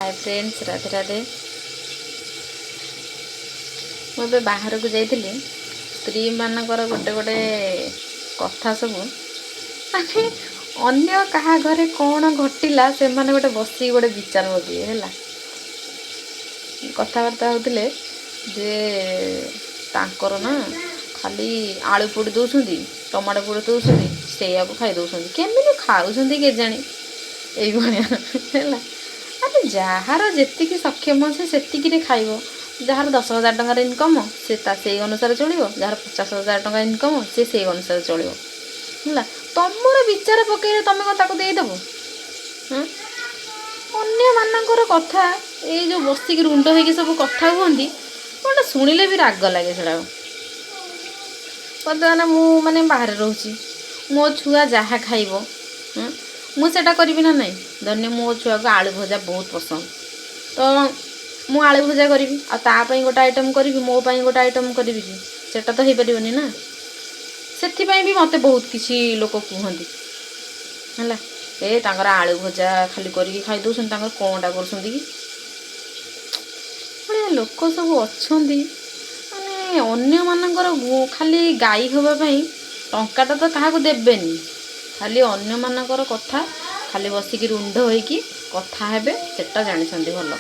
Hi friends, Radhe Radhe. मुझे बाहर को जाइली स्त्री मानकर गोटे गोटे कथा सब माने अन्य कहा घरे कौन घटिला से माने गोटे बस गोटे विचार पकिए है कथबार्ता होते जे तांकर ना खाली आलू पोड़ी दौरान टमाटो पोड़ी दौरान से खाई दौरान केमी खाऊँ के जानी है अरे जार जी सक्षम से सेतिकी खाइब जार 10,000 टंकार इनकम से अनुसार चलो जार 50,000 टंका इनकम से अनुसार चलो है तुमर विचार पकड़े तुम कौन देदेव अन्य मानकर कथा ये जो बसिक रुंड हो सब कथा कहती गोटे शुणिले भी राग लगे से बर्तमान मुझे बाहर रोचे मो छुआ जहाँ खाइब मुझे करी ना नहीं धन्य मो छुआ को आलू भजा बहुत पसंद तो मु आलू भजा करी आतापाई गोटे आइटम करी मोपाई गोटे आइटम करी कि सेटा तो हो पारनि ना से भी मत बहुत किसी लोक कहती है ए तांकर आलू भजा खाली करके खाई दौरान कौनटा कर लोक सब अच्छा माने अन्य मानकर खाली गाई होगापाई टंकाटा तो क्या देवेनि खाली अन्य मानकर कथा खाली बसिक रुंड होइकी कथा हेबे सेटा जानिछंती भल।